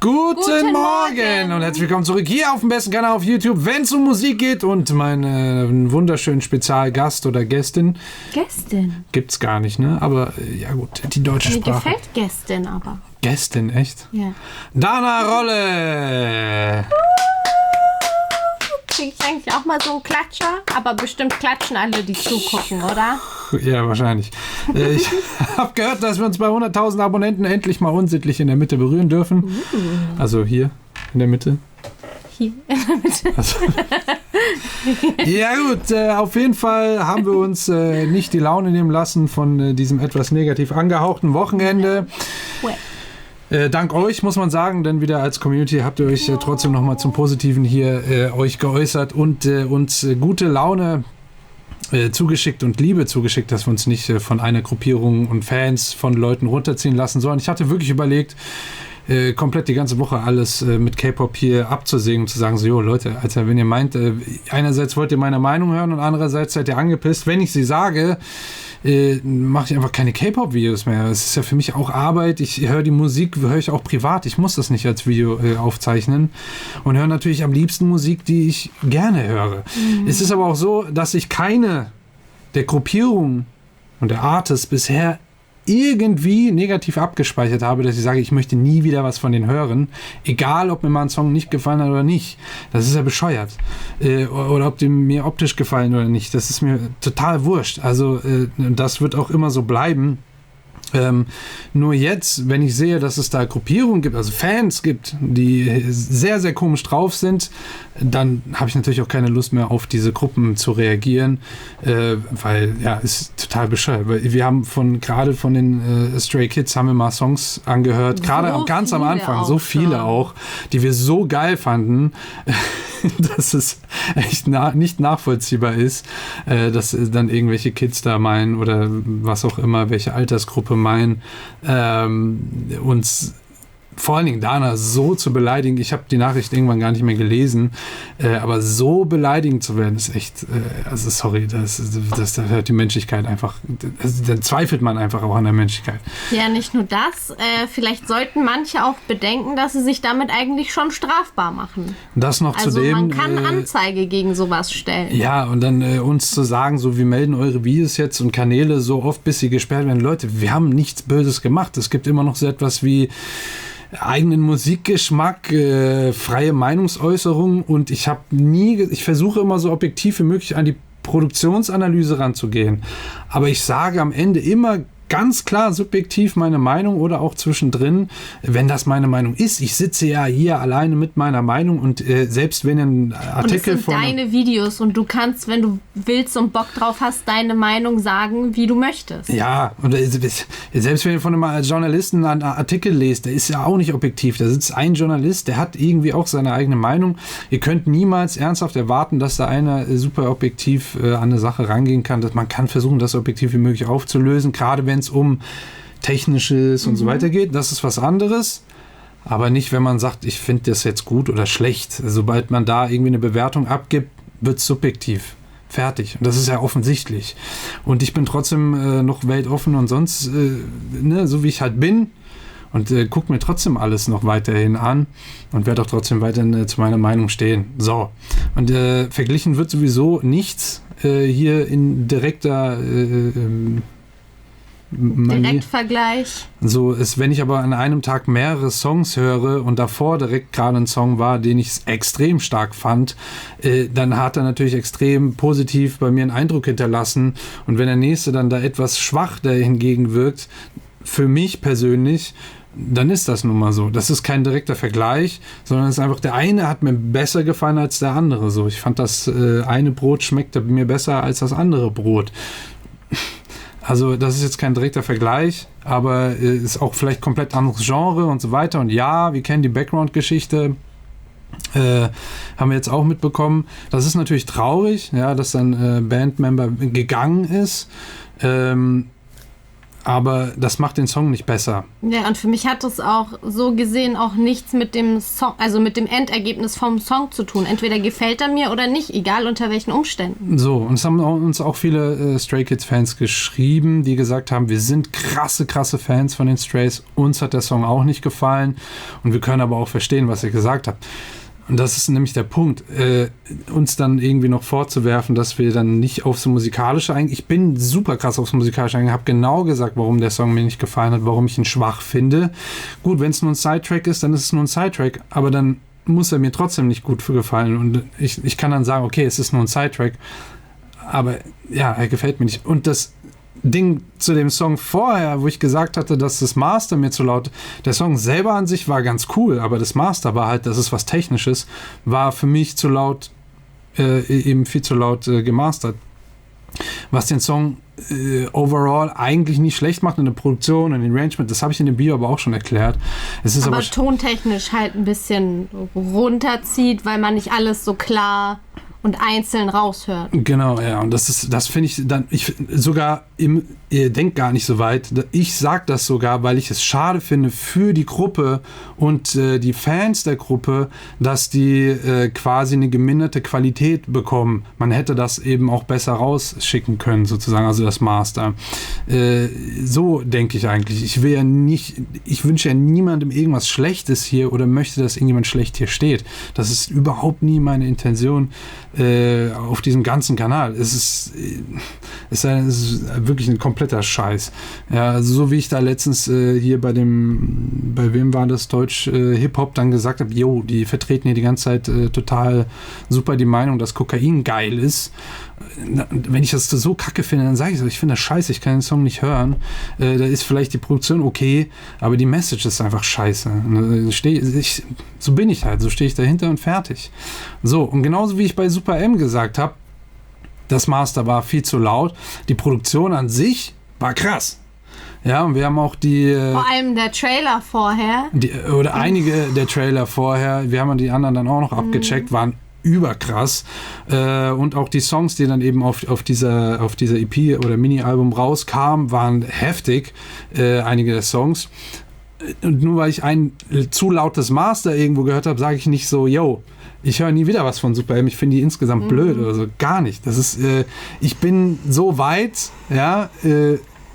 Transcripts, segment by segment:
Guten Morgen und herzlich willkommen zurück hier auf dem besten Kanal auf YouTube, wenn es um Musik geht und meinen wunderschönen Spezialgast oder Gästin. Gästin? Gibt's gar nicht, ne? Aber ja gut, die deutsche Sprache. Mir gefällt Gästin aber. Gästin, echt? Ja. Dana Rolle! Kriege ich eigentlich auch mal so einen Klatscher? Aber bestimmt klatschen alle, die zugucken, oder? Ja, wahrscheinlich. Ich habe gehört, dass wir uns bei 100.000 Abonnenten endlich mal unsittlich in der Mitte berühren dürfen. Also hier in der Mitte. Hier in der Mitte. Also. Ja gut, auf jeden Fall haben wir uns nicht die Laune nehmen lassen von diesem etwas negativ angehauchten Wochenende. Dank euch, muss man sagen, denn wieder als Community habt ihr euch trotzdem nochmal zum Positiven hier euch geäußert und uns gute Laune zugeschickt und Liebe zugeschickt, dass wir uns nicht von einer Gruppierung und Fans von Leuten runterziehen lassen sollen. Ich hatte wirklich überlegt, komplett die ganze Woche alles mit K-Pop hier abzusägen und zu sagen, so, jo Leute, Alter, wenn ihr meint, einerseits wollt ihr meine Meinung hören und andererseits seid ihr angepisst, wenn ich sie sage, mache ich einfach keine K-Pop-Videos mehr. Es ist ja für mich auch Arbeit. Ich höre die Musik, höre ich auch privat. Ich muss das nicht als Video aufzeichnen und höre natürlich am liebsten Musik, die ich gerne höre. Es ist aber auch so, dass ich keine der Gruppierungen und der Artists bisher irgendwie negativ abgespeichert habe, dass ich sage, ich möchte nie wieder was von denen hören, egal ob mir mal ein Song nicht gefallen hat oder nicht. Das ist ja bescheuert. Oder ob die mir optisch gefallen oder nicht. Das ist mir total wurscht. Also das wird auch immer so bleiben. Nur jetzt, wenn ich sehe, dass es da Gruppierungen gibt, also Fans gibt, die sehr, sehr komisch drauf sind, dann habe ich natürlich auch keine Lust mehr auf diese Gruppen zu reagieren, weil, ja, ist total bescheuert. Weil wir haben gerade von den Stray Kids haben wir mal Songs angehört, gerade so ganz am Anfang, so viele auch, die wir so geil fanden, dass es echt nicht nachvollziehbar ist, dass dann irgendwelche Kids da meinen oder was auch immer, welche Altersgruppe meinen, uns vor allen Dingen Dana so zu beleidigen. Ich habe die Nachricht irgendwann gar nicht mehr gelesen, aber so beleidigend zu werden, ist echt, also sorry, da hört die Menschlichkeit einfach, dann zweifelt man einfach auch an der Menschlichkeit. Ja, nicht nur das, vielleicht sollten manche auch bedenken, dass sie sich damit eigentlich schon strafbar machen. Das noch also zudem. Man kann Anzeige gegen sowas stellen. Ja, und dann uns zu sagen, so, wir melden eure Videos jetzt und Kanäle so oft, bis sie gesperrt werden. Leute, wir haben nichts Böses gemacht. Es gibt immer noch so etwas wie eigenen Musikgeschmack, freie Meinungsäußerung und ich versuche immer so objektiv wie möglich an die Produktionsanalyse ranzugehen. Aber ich sage am Ende immer ganz klar subjektiv meine Meinung oder auch zwischendrin, wenn das meine Meinung ist. Ich sitze ja hier alleine mit meiner Meinung und selbst wenn ein Artikel von... Und es sind deine Videos und du kannst, wenn du willst und Bock drauf hast, deine Meinung sagen, wie du möchtest. Ja, und selbst wenn ihr von einem Journalisten einen Artikel lest, der ist ja auch nicht objektiv. Da sitzt ein Journalist, der hat irgendwie auch seine eigene Meinung. Ihr könnt niemals ernsthaft erwarten, dass da einer super objektiv an eine Sache rangehen kann. Dass man kann versuchen, das so objektiv wie möglich aufzulösen, gerade wenn es um Technisches und so weiter geht. Das ist was anderes. Aber nicht, wenn man sagt, ich finde das jetzt gut oder schlecht. Sobald man da irgendwie eine Bewertung abgibt, wird es subjektiv. Fertig. Und das ist ja offensichtlich. Und ich bin trotzdem noch weltoffen und sonst, so wie ich halt bin. Und gucke mir trotzdem alles noch weiterhin an und werde auch trotzdem weiterhin zu meiner Meinung stehen. So. Und verglichen wird sowieso nichts hier in direkter Direktvergleich. So ist, wenn ich aber an einem Tag mehrere Songs höre und davor direkt gerade ein Song war, den ich extrem stark fand, dann hat er natürlich extrem positiv bei mir einen Eindruck hinterlassen. Und wenn der nächste dann da etwas schwach dahingegen wirkt, für mich persönlich, dann ist das nun mal so. Das ist kein direkter Vergleich, sondern es ist einfach, der eine hat mir besser gefallen als der andere. So, ich fand, das eine Brot schmeckte mir besser als das andere Brot. Also das ist jetzt kein direkter Vergleich, aber ist auch vielleicht komplett anderes Genre und so weiter. Und ja, wir kennen die Background-Geschichte, haben wir jetzt auch mitbekommen. Das ist natürlich traurig, ja, dass dann Bandmember gegangen ist. aber das macht den Song nicht besser. Ja, und für mich hat das auch so gesehen auch nichts mit dem Song, also mit dem Endergebnis vom Song zu tun. Entweder gefällt er mir oder nicht, egal unter welchen Umständen. So, und es haben uns auch viele Stray Kids-Fans geschrieben, die gesagt haben, wir sind krasse Fans von den Strays. Uns hat der Song auch nicht gefallen und wir können aber auch verstehen, was ihr gesagt habt. Und das ist nämlich der Punkt, uns dann irgendwie noch vorzuwerfen, dass wir dann nicht aufs Musikalische eingehen. Ich bin super krass aufs Musikalische eingegangen, habe genau gesagt, warum der Song mir nicht gefallen hat, warum ich ihn schwach finde. Gut, wenn es nur ein Sidetrack ist, dann ist es nur ein Sidetrack, aber dann muss er mir trotzdem nicht gut gefallen. Und ich kann dann sagen, okay, es ist nur ein Sidetrack, aber ja, er gefällt mir nicht. Und das Ding zu dem Song vorher, wo ich gesagt hatte, dass das Master mir zu laut, der Song selber an sich war ganz cool, aber das Master war halt, das ist was Technisches, war für mich zu laut, eben viel zu laut gemastert. Was den Song overall eigentlich nicht schlecht macht in der Produktion, in den Arrangement, das habe ich in dem Bio aber auch schon erklärt. Es ist aber tontechnisch halt ein bisschen runterzieht, weil man nicht alles so klar und einzeln raushört. Genau, ja. Und das finde ich dann, ihr denkt gar nicht so weit. Ich sage das sogar, weil ich es schade finde für die Gruppe und die Fans der Gruppe, dass die quasi eine geminderte Qualität bekommen. Man hätte das eben auch besser rausschicken können, sozusagen, also das Master. So denke ich eigentlich. Ich wünsche ja niemandem irgendwas Schlechtes hier oder möchte, dass irgendjemand schlecht hier steht. Das ist überhaupt nie meine Intention auf diesem ganzen Kanal. Es ist wirklich ein kompletter Scheiß. Ja, also so wie ich da letztens hier bei wem war das, Deutsch Hip-Hop, dann gesagt habe, jo, die vertreten hier die ganze Zeit total super die Meinung, dass Kokain geil ist. Wenn ich das so kacke finde, dann sage ich so, ich finde das scheiße, ich kann den Song nicht hören. Da ist vielleicht die Produktion okay, aber die Message ist einfach scheiße. So bin ich halt, so stehe ich dahinter und fertig. So, und genauso wie ich bei Super M gesagt habe, das Master war viel zu laut, die Produktion an sich war krass. Ja, und wir haben auch vor allem der Trailer vorher. Einige der Trailer vorher, wir haben die anderen dann auch noch abgecheckt, waren überkrass. Und auch die Songs, die dann eben auf dieser EP oder Mini-Album rauskamen, waren heftig. Einige der Songs. Und nur weil ich ein zu lautes Master irgendwo gehört habe, sage ich nicht so, yo, ich höre nie wieder was von Super M. Ich finde die insgesamt blöd oder so. Gar nicht. Das ist, ich bin so weit, ja,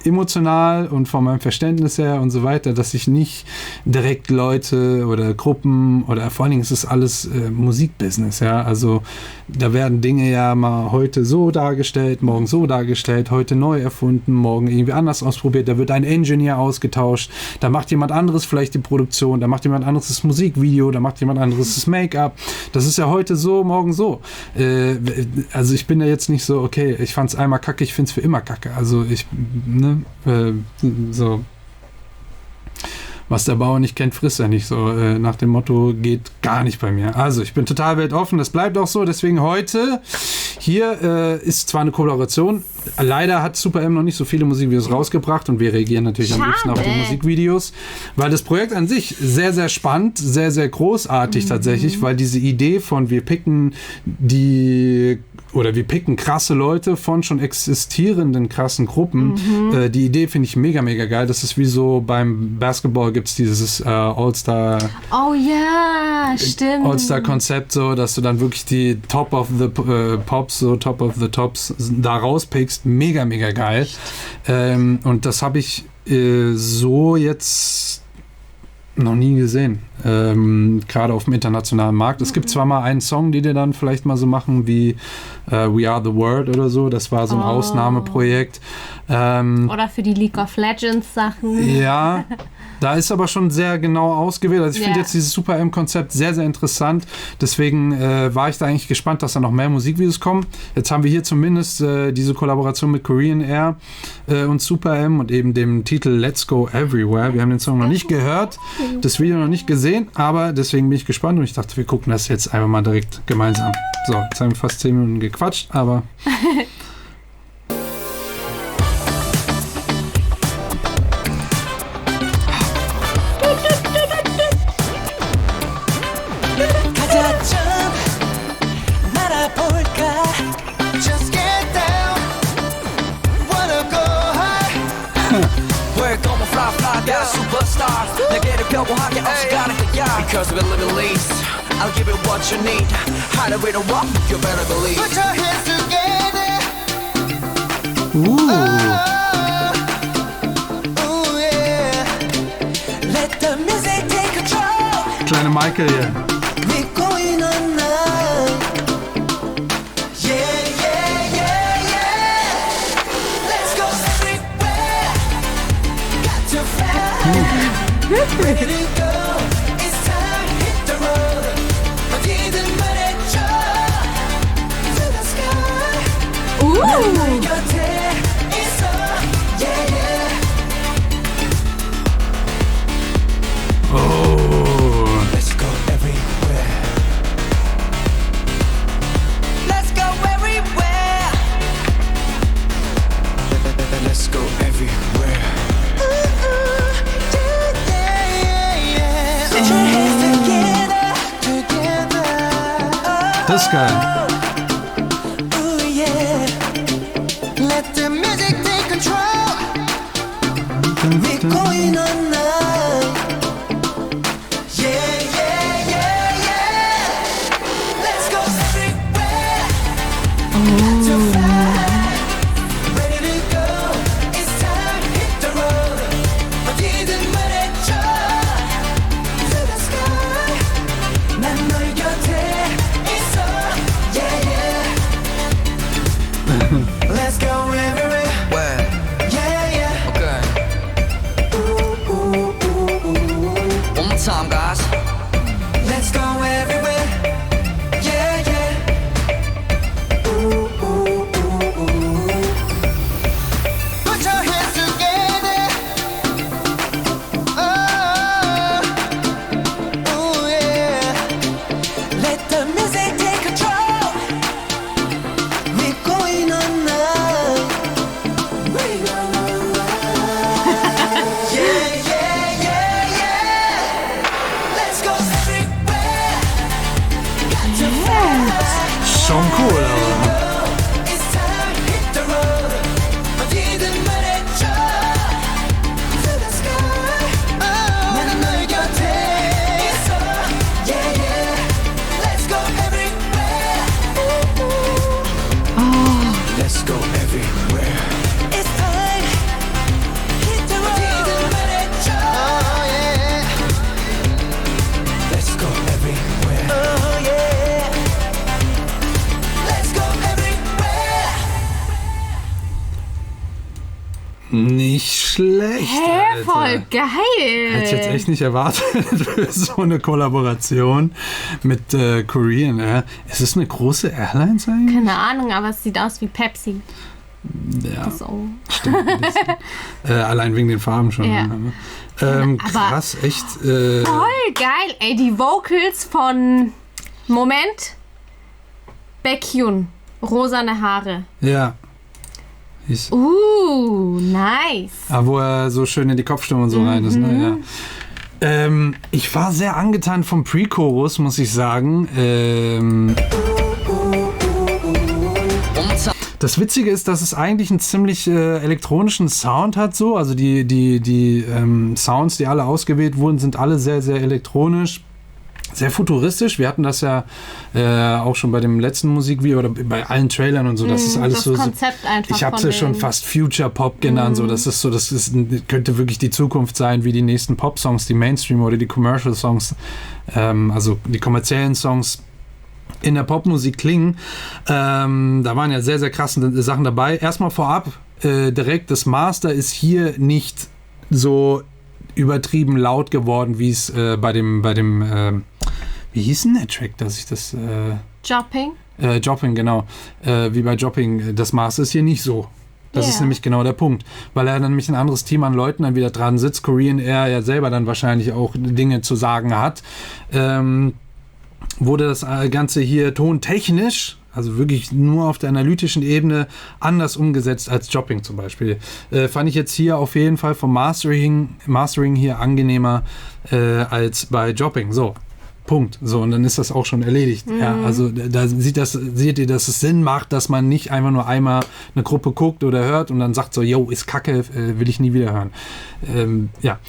emotional und von meinem Verständnis her und so weiter, dass ich nicht direkt Leute oder Gruppen oder vor allen Dingen ist es alles Musikbusiness, ja, also da werden Dinge ja mal heute so dargestellt, morgen so dargestellt, heute neu erfunden, morgen irgendwie anders ausprobiert, da wird ein Engineer ausgetauscht, da macht jemand anderes vielleicht die Produktion, da macht jemand anderes das Musikvideo, da macht jemand anderes das Make-up, das ist ja heute so, morgen so. Also ich bin da jetzt nicht so, okay, ich fand's einmal kacke, ich find's für immer kacke, also so, was der Bauer nicht kennt, frisst er nicht, so nach dem Motto, geht gar nicht bei mir. Also ich bin total weltoffen, das bleibt auch so, deswegen heute hier ist zwar eine Kollaboration, leider hat Super M noch nicht so viele Musikvideos rausgebracht und wir reagieren natürlich am liebsten auf die Musikvideos, weil das Projekt an sich sehr, sehr spannend, sehr, sehr großartig tatsächlich, weil diese Idee von wir picken krasse Leute von schon existierenden krassen Gruppen. Die Idee finde ich mega, mega geil. Das ist wie so beim Basketball gibt es dieses All-Star. Oh ja, stimmt. All-Star-Konzept, so, dass du dann wirklich die Top of the Pops, so Top of the Tops da rauspickst. Mega, mega geil. Und das habe ich so jetzt noch nie gesehen. Gerade auf dem internationalen Markt. Es gibt zwar mal einen Song, die dann vielleicht mal so machen wie We Are the World oder so. Das war so ein Ausnahmeprojekt. Oder für die League of Legends Sachen. Ja, da ist aber schon sehr genau ausgewählt. Also ich finde jetzt dieses Super M-Konzept sehr, sehr interessant. Deswegen war ich da eigentlich gespannt, dass da noch mehr Musikvideos kommen. Jetzt haben wir hier zumindest diese Kollaboration mit Korean Air und Super M und eben dem Titel Let's Go Everywhere. Wir haben den Song noch nicht gehört, das Video noch nicht gesehen, aber deswegen bin ich gespannt und ich dachte, wir gucken das jetzt einfach mal direkt gemeinsam. So, jetzt haben wir fast 10 Minuten gequatscht, aber... 날개를 펴고하게 없이 가는 거야 Because we live in least I'll give you what you need How to read a walk, you better believe Put your hands together Ooh, yeah Let the music take control kleine Michael hier. 믿고 있는 날 Yeah, yeah, yeah, yeah Let's go everywhere Got to fly Ready to go It's time, hit the road 어디든 말해줘 To the sky 내 곁에 있어 Yeah, yeah Oh, Let's go everywhere Let's go everywhere Let's go everywhere Put your hands together das ist geil. Ooh, yeah. Let the music take control 믿고 있는 날 Yeah, yeah, yeah, yeah Let's go everywhere Got to fly Ready to go It's time, hit the road 어디든 말해줘 To the sky 난 너의 곁에 있어 Yeah, yeah Let's go everywhere Where? Yeah, yeah Okay Ooh, ooh, ooh, ooh One more time, guys Let's go everywhere Yeah, yeah Ooh, ooh, ooh, ooh Put your hands together Oh, ooh, yeah Let the music take control 믿고 있는 날 We gonna ride Yeah, yeah, yeah, yeah Let's go everywhere Got to fly Schon cool, aber. It's time, hit the road 어디든 말해줘 To the sky 나는 너의 곁에 있어 Yeah, yeah Let's go everywhere Let's go everywhere It's time hit the road 어디든 말해줘 Yeah Let's go everywhere Oh yeah Let's go everywhere Nicht schlecht. Hä, voll Alter. geil. Hätte ich jetzt echt nicht erwartet für so eine Kollaboration mit Korean Air. Ist es eine große Airlines eigentlich? Keine Ahnung, aber es sieht aus wie Pepsi. Ja, So. stimmt. ein bisschen. Allein wegen den Farben schon. Ja. Ne? Aber- Krass, echt. Voll geil. Ey, die Vocals von... Moment. Baekhyun. Rosane Haare. Ja. Ist, Nice. wo er so schön in die Kopfstimme und so rein ist. Ne? Ja. Ich war sehr angetan vom Pre-Chorus, muss ich sagen. Das Witzige ist, dass es eigentlich einen ziemlich elektronischen Sound hat, so. Also die Sounds, die alle ausgewählt wurden, sind alle sehr, sehr elektronisch. Sehr futuristisch. Wir hatten das ja auch schon bei dem letzten Musikvideo oder bei allen Trailern und so. Das ist alles das so. Konzept einfach Ich habe es ja schon fast Future Pop genannt. So, das könnte wirklich die Zukunft sein, wie die nächsten Pop-Songs, die Mainstream oder die Commercial Songs, also die kommerziellen Songs in der Popmusik klingen. Da waren ja sehr, sehr krasse Sachen dabei. Erstmal vorab direkt, das Master ist hier nicht so übertrieben laut geworden, wie es bei dem wie hieß denn der Track, dass ich das Jopping. Jopping, genau. Wie bei Jopping, das Maß ist hier nicht so. Das ist nämlich genau der Punkt. Weil er dann nämlich ein anderes Team an Leuten dann wieder dran sitzt. Korean Air ja selber dann wahrscheinlich auch Dinge zu sagen hat. Wurde das Ganze hier tontechnisch, also wirklich nur auf der analytischen Ebene, anders umgesetzt als Jopping zum Beispiel. Fand ich jetzt hier auf jeden Fall vom Mastering hier angenehmer als bei Jopping. So. Punkt. So, und dann ist das auch schon erledigt. Ja, also da seht ihr, dass es Sinn macht, dass man nicht einfach nur einmal eine Gruppe guckt oder hört und dann sagt so, yo, ist Kacke, will ich nie wieder hören. Ja.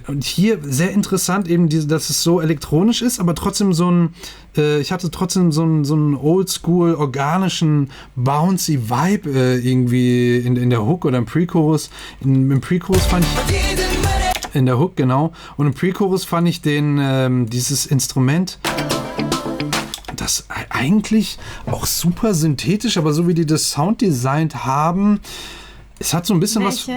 Und hier sehr interessant eben, dass es so elektronisch ist, aber trotzdem so ein, ich hatte trotzdem so einen oldschool, organischen, bouncy Vibe irgendwie in der Hook oder im Pre-Chorus. Im Pre-Chorus fand ich, in der Hook, genau. Und im Pre-Chorus fand ich dieses Instrument, das eigentlich auch super synthetisch, aber so wie die das Sounddesignt haben, es hat so ein bisschen was...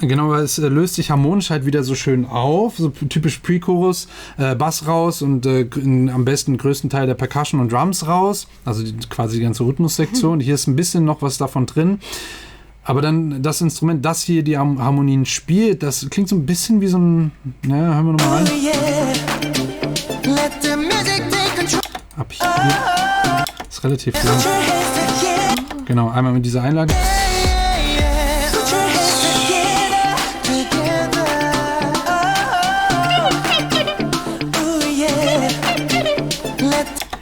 Genau, weil es löst sich harmonisch halt wieder so schön auf, so typisch Pre-Chorus, Bass raus und am besten größten Teil der Percussion und Drums raus, also quasi die ganze Rhythmussektion. Hier ist ein bisschen noch was davon drin, aber dann das Instrument, das hier die Harmonien spielt, das klingt so ein bisschen wie so ein, naja, hören wir nochmal rein. Ab hier, ist relativ lang. Genau, einmal mit dieser Einlage.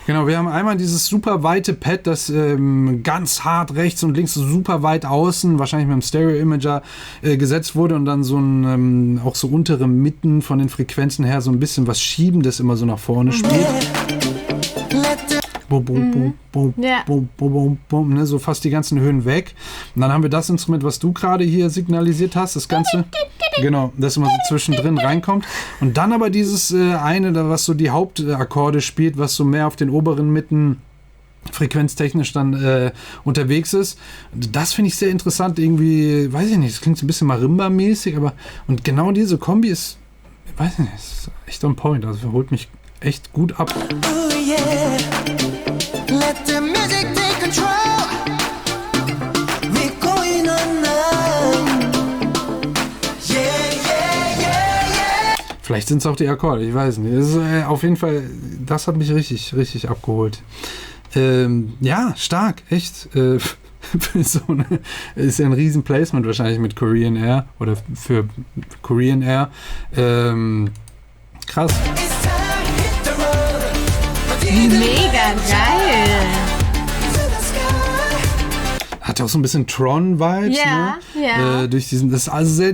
Genau, wir haben einmal dieses super weite Pad, das ganz hart rechts und links super weit außen, wahrscheinlich mit dem Stereo-Imager gesetzt wurde und dann so ein auch so untere Mitten von den Frequenzen her so ein bisschen was Schiebendes immer so nach vorne spielt. Bum, bum, bum, bum, bum, bum, bum, bum, ne, so fast die ganzen Höhen weg. Und dann haben wir das Instrument, was du gerade hier signalisiert hast, das Ganze. Genau, das immer so zwischendrin reinkommt. Und dann aber dieses eine, was so die Hauptakkorde spielt, was so mehr auf den oberen Mitten frequenztechnisch dann unterwegs ist. Das finde ich sehr interessant. Irgendwie, weiß ich nicht, das klingt so ein bisschen Marimba-mäßig, aber und genau diese Kombi ist, weiß ich nicht, ist echt on point. Also holt mich echt gut ab. Ooh, yeah. Let the music take control. We're going on now. Yeah, yeah, yeah, yeah. Vielleicht sind es auch die Akkorde, ich weiß nicht. Das ist, auf jeden Fall, das hat mich richtig, richtig abgeholt. Ja, stark, echt. Ist ja ein riesen Placement wahrscheinlich mit Korean Air oder für Korean Air. Krass. Mega geil. Hat auch so ein bisschen Tron-Vibes, Ja, ne? ja. Durch diesen, das ist also sehr,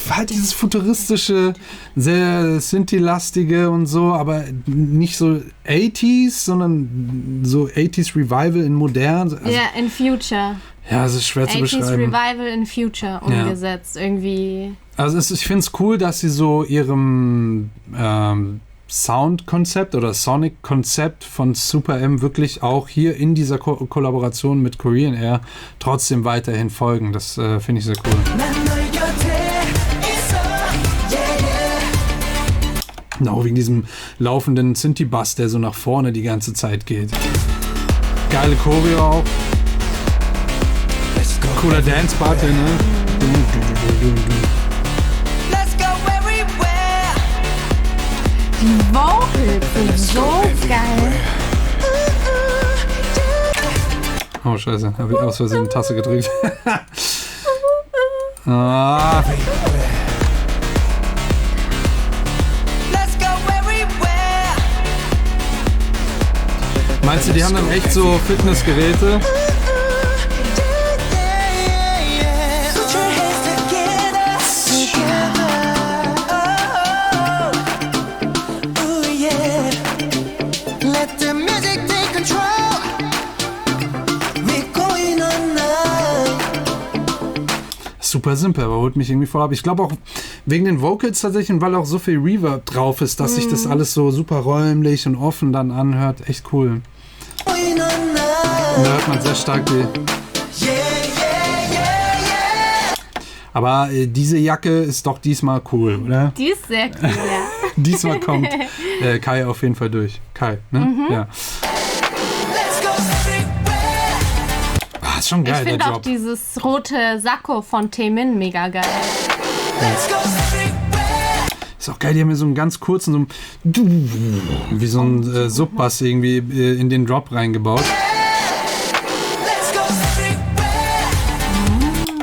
halt dieses futuristische, sehr Synthi-lastige und so, aber nicht so 80s, sondern so 80s Revival in modern. Also, Ja, in Future. ja, es ist schwer zu 80s beschreiben. Revival in Future umgesetzt, irgendwie. Also ich finde es cool, dass sie so ihrem Sound-Konzept oder Sonic-Konzept von Super M wirklich auch hier in dieser Kollaboration mit Korean Air trotzdem weiterhin folgen. Das finde ich sehr cool. Genau, wegen diesem laufenden Synthi-Bass, der so nach vorne die ganze Zeit geht. Geile Choreo auch. Cooler Dance-Part, ne? Die Vocals sind so geil. Oh, scheiße. Habe ich aus Versehen eine Tasse gedrückt. Ah. Meinst du, die haben dann echt so Fitnessgeräte? Super simpel, aber holt mich irgendwie voll ab. Ich glaube auch wegen den Vocals tatsächlich und weil auch so viel Reverb drauf ist, dass sich das alles so super räumlich und offen dann anhört. Echt cool. Und da hört man sehr stark die... Aber diese Jacke ist doch diesmal cool, oder? Die ist sehr cool, ja. Diesmal kommt Kai auf jeden Fall durch. Kai, ne? Ja. Ist schon geil, ich der finde auch Job. dieses rote Sakko von Taemin mega geil. Ist auch geil, die haben hier so einen ganz kurzen, so wie so ein Subbass irgendwie in den Drop reingebaut.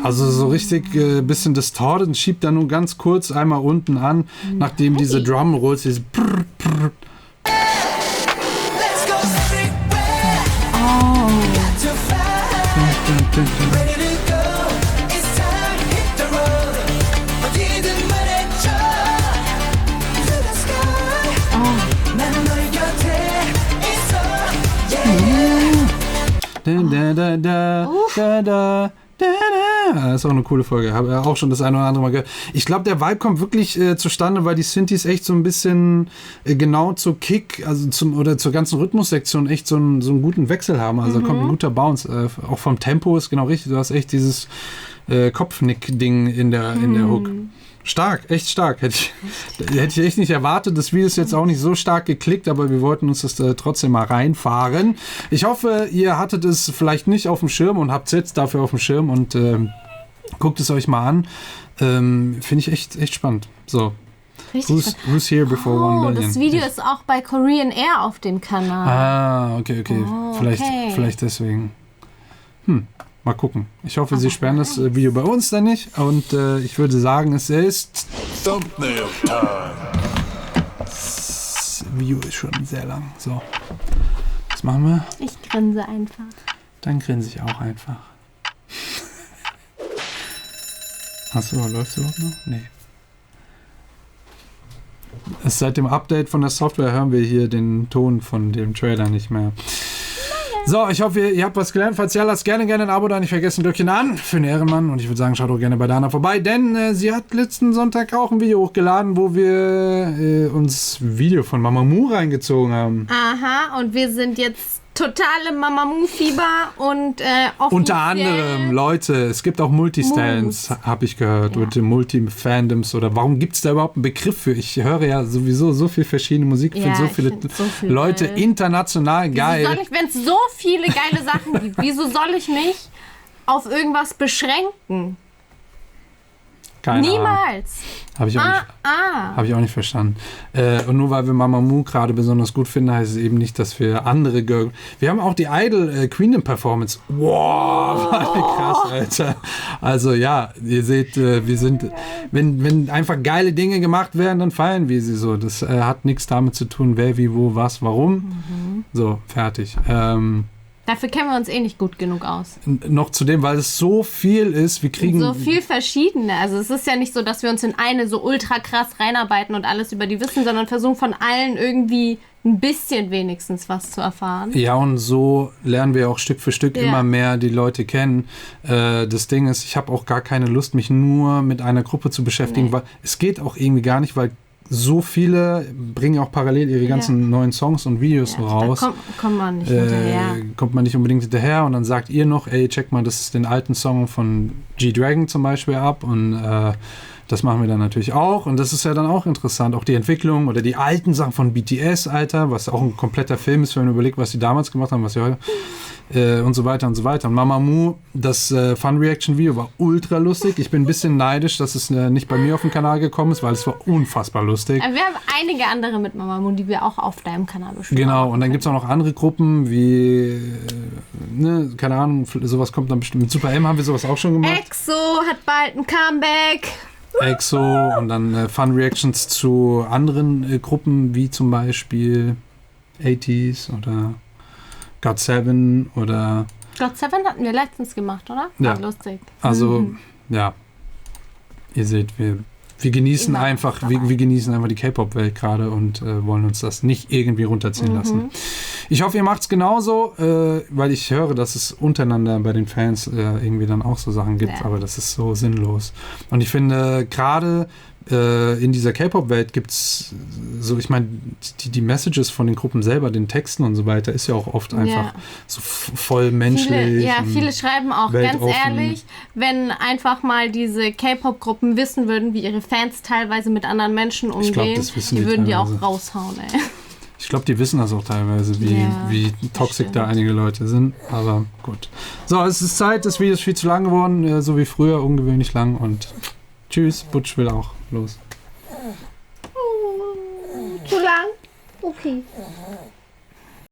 Also so richtig bisschen distorted und schiebt dann nur ganz kurz einmal unten an, nachdem diese Drum rolls, dieses Brrr, Brrr. Das ist auch eine coole Folge. Habe auch schon das eine oder andere Mal gehört. Ich glaube, der Vibe kommt wirklich zustande, weil die Synthes echt so ein bisschen genau zur Kick, also zur ganzen Rhythmussektion echt so einen guten Wechsel haben. Also da kommt ein guter Bounce. Auch vom Tempo ist genau richtig. Du hast echt dieses Kopfnick-Ding in der Hook. Stark, echt stark. Hätte ich echt nicht erwartet. Das Video ist jetzt auch nicht so stark geklickt, aber wir wollten uns das trotzdem mal reinfahren. Ich hoffe, ihr hattet es vielleicht nicht auf dem Schirm und habt es jetzt dafür auf dem Schirm und guckt es euch mal an. Finde ich echt spannend. So. Who's here before 1 million? Das Video ist auch bei Korean Air auf dem Kanal. Okay. Vielleicht deswegen. Mal gucken. Ich hoffe, sie sperren das Video bei uns dann nicht. Und ich würde sagen, es ist Thumbnail Time. Das Video ist schon sehr lang. So. Was machen wir? Ich grinse einfach. Dann grinse ich auch einfach. Achso, läuft überhaupt noch? Nee. Seit dem Update von der Software hören wir hier den Ton von dem Trailer nicht mehr. So, ich hoffe, ihr habt was gelernt. Falls ja, lasst gerne ein Abo da. Nicht vergessen, Glöckchen an für den Ehrenmann. Und ich würde sagen, schaut auch gerne bei Dana vorbei, denn sie hat letzten Sonntag auch ein Video hochgeladen, wo wir uns Video von Mamamoo reingezogen haben. Aha, und wir sind jetzt total im Mamamoo-Fieber und unter anderem, Leute, es gibt auch Multistans, habe ich gehört, und Multi-Fandoms oder warum gibt es da überhaupt einen Begriff für? Ich höre ja sowieso so viel verschiedene Musik, finde so viele Leute international geil. Wenn es so viele geile Sachen gibt, wieso soll ich mich auf irgendwas beschränken? Niemals. Habe ich auch nicht verstanden. Und nur weil wir Mamamoo gerade besonders gut finden, heißt es eben nicht, dass wir andere Girl... Wir haben auch die Idol Queendom Performance. Wow, krass, Alter. Also ja, ihr seht, wir sind... Wenn einfach geile Dinge gemacht werden, dann feiern wir sie so. Das hat nichts damit zu tun, wer, wie, wo, was, warum. So, fertig. Dafür kennen wir uns eh nicht gut genug aus. Noch zudem, weil es so viel ist, wir kriegen... So viel verschiedene. Also es ist ja nicht so, dass wir uns in eine so ultra krass reinarbeiten und alles über die wissen, sondern versuchen von allen irgendwie ein bisschen wenigstens was zu erfahren. Ja, und so lernen wir auch Stück für Stück immer mehr die Leute kennen. Das Ding ist, ich habe auch gar keine Lust, mich nur mit einer Gruppe zu beschäftigen, weil es geht auch irgendwie gar nicht, weil so viele bringen auch parallel ihre ganzen neuen Songs und Videos raus. Da kommt man nicht hinterher. Kommt man nicht unbedingt hinterher und dann sagt ihr noch, ey, check mal, das ist den alten Song von G-Dragon zum Beispiel ab und das machen wir dann natürlich auch und das ist ja dann auch interessant. Auch die Entwicklung oder die alten Sachen von BTS, Alter, was auch ein kompletter Film ist, wenn man überlegt, was sie damals gemacht haben, was sie heute... und so weiter und so weiter. Und Mamamoo, das Fun-Reaction-Video war ultra lustig. Ich bin ein bisschen neidisch, dass es nicht bei mir auf dem Kanal gekommen ist, weil es war unfassbar lustig. Wir haben einige andere mit Mamamoo, die wir auch auf deinem Kanal bestimmt. Genau, und dann gibt es auch noch andere Gruppen, wie, keine Ahnung, sowas kommt dann bestimmt. Mit Super M haben wir sowas auch schon gemacht. EXO hat bald ein Comeback. EXO und dann Fun-Reactions zu anderen Gruppen, wie zum Beispiel 80s oder GOT7 oder... GOT7 hatten wir letztens gemacht, oder? Ja. War lustig. Also, ja. Ihr seht, wir genießen einfach, wir genießen einfach die K-Pop-Welt gerade und wollen uns das nicht irgendwie runterziehen lassen. Ich hoffe, ihr macht es genauso, weil ich höre, dass es untereinander bei den Fans irgendwie dann auch so Sachen gibt, aber das ist so sinnlos. Und ich finde, gerade in dieser K-Pop-Welt gibt es so, ich meine, die Messages von den Gruppen selber, den Texten und so weiter, ist ja auch oft einfach so voll menschlich. Viele schreiben auch, weltoffen. Ganz ehrlich, wenn einfach mal diese K-Pop-Gruppen wissen würden, wie ihre Fans teilweise mit anderen Menschen umgehen, die würden die auch raushauen, ey. Ich glaube, die wissen das auch teilweise, wie toxisch da einige Leute sind. Aber gut. So, es ist Zeit. Das Video ist viel zu lang geworden. So wie früher, ungewöhnlich lang. Und tschüss. Butch will auch los. Zu lang? Okay.